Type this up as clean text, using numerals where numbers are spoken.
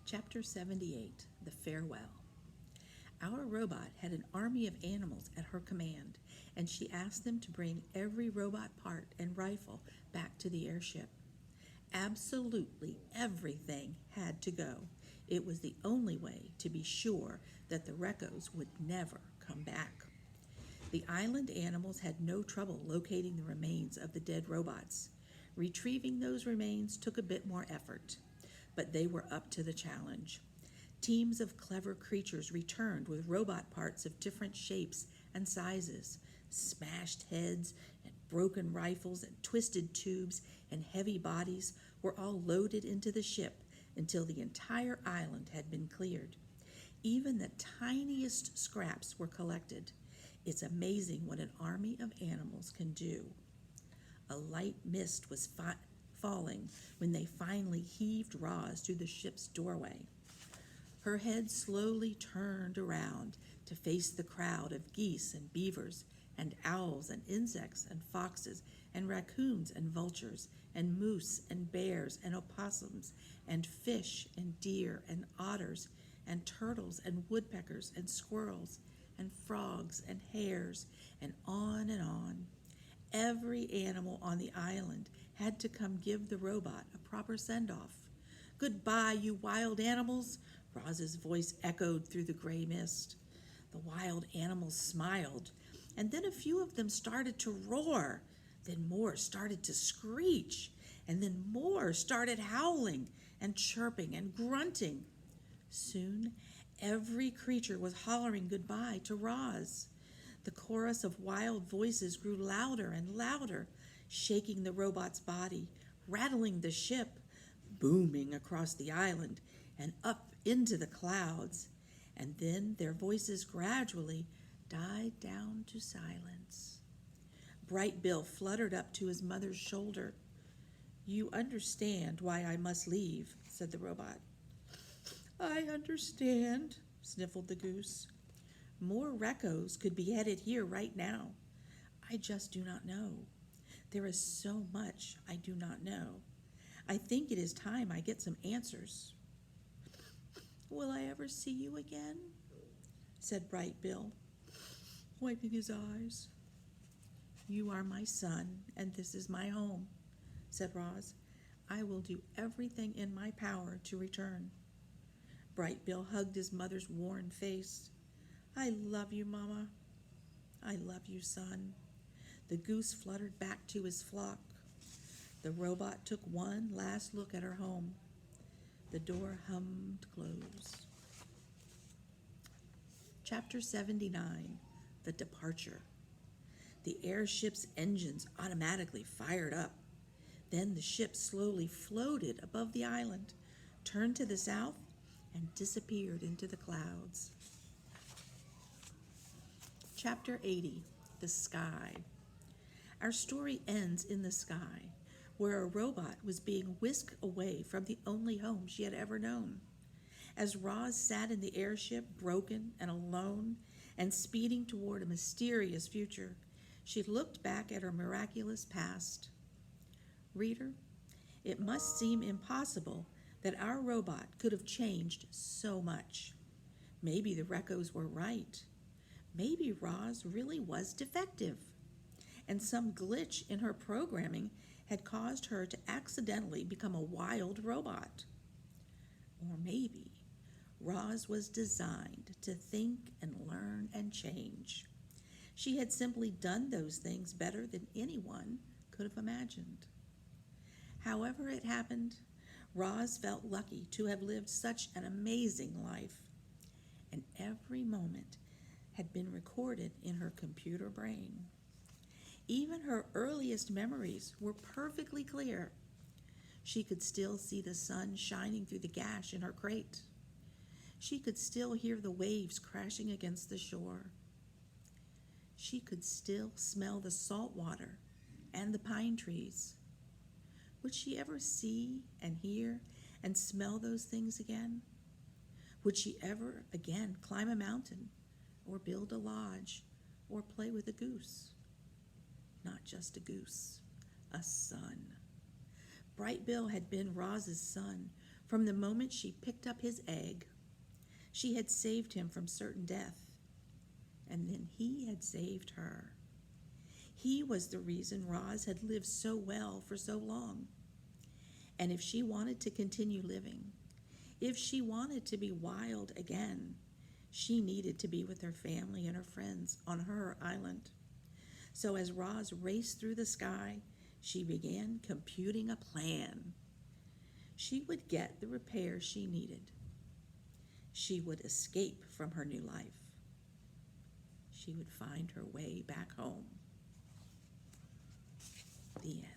Chapter 78, The Farewell. Our robot had an army of animals at her command, and she asked them to bring every robot part and rifle back to the airship. Absolutely everything had to go. It was the only way to be sure that the Recos would never come back. The island animals had no trouble locating the remains of the dead robots. Retrieving those remains took a bit more effort, but they were up to the challenge. Teams of clever creatures returned with robot parts of different shapes and sizes. Smashed heads and broken rifles and twisted tubes and heavy bodies were all loaded into the ship until the entire island had been cleared. Even the tiniest scraps were collected. It's amazing what an army of animals can do. A light mist was falling when they finally heaved Roz through the ship's doorway. Her head slowly turned around to face the crowd of geese and beavers and owls and insects and foxes and raccoons and vultures and moose and bears and opossums and fish and deer and otters and turtles and woodpeckers and squirrels and frogs and hares and on and on. Every animal on the island had to come give the robot a proper send-off. "Goodbye, you wild animals," Roz's voice echoed through the gray mist. The wild animals smiled, and then a few of them started to roar. Then more started to screech, and then more started howling and chirping and grunting. Soon, every creature was hollering goodbye to Roz. The chorus of wild voices grew louder and louder, shaking the robot's body, rattling the ship, booming across the island and up into the clouds. And then their voices gradually died down to silence. Bright Bill fluttered up to his mother's shoulder. "You understand why I must leave," said the robot. "I understand," sniffled the goose. "More Recos could be headed here right now. I just do not know. There is so much I do not know. I think it is time I get some answers." "Will I ever see you again?" said Bright Bill, wiping his eyes. "You are my son, and this is my home," said Roz. "I will do everything in my power to return." Bright Bill hugged his mother's worn face. "I love you, Mama. I love you, son." The goose fluttered back to his flock. The robot took one last look at her home. The door hummed close. Chapter 79, The Departure. The airship's engines automatically fired up. Then the ship slowly floated above the island, turned to the south, and disappeared into the clouds. Chapter 80, The Sky. Our story ends in the sky, where a robot was being whisked away from the only home she had ever known. As Roz sat in the airship, broken and alone, and speeding toward a mysterious future, she looked back at her miraculous past. Reader, it must seem impossible that our robot could have changed so much. Maybe the Recos were right. Maybe Roz really was defective, and some glitch in her programming had caused her to accidentally become a wild robot. Or maybe Roz was designed to think and learn and change. She had simply done those things better than anyone could have imagined. However it happened, Roz felt lucky to have lived such an amazing life, and every moment had been recorded in her computer brain. Even her earliest memories were perfectly clear. She could still see the sun shining through the gash in her crate. She could still hear the waves crashing against the shore. She could still smell the salt water and the pine trees. Would she ever see and hear and smell those things again? Would she ever again climb a mountain or build a lodge or play with a goose? Not just a goose, a son. Bright Bill had been Roz's son From the moment she picked up his egg, she had saved him from certain death, and then he had saved her. He was the reason Roz had lived so well for so long. And if she wanted to continue living, if she wanted to be wild again, she needed to be with her family and her friends on her island. So as Roz raced through the sky, she began computing a plan. She would get the repairs she needed. She would escape from her new life. She would find her way back home. The end.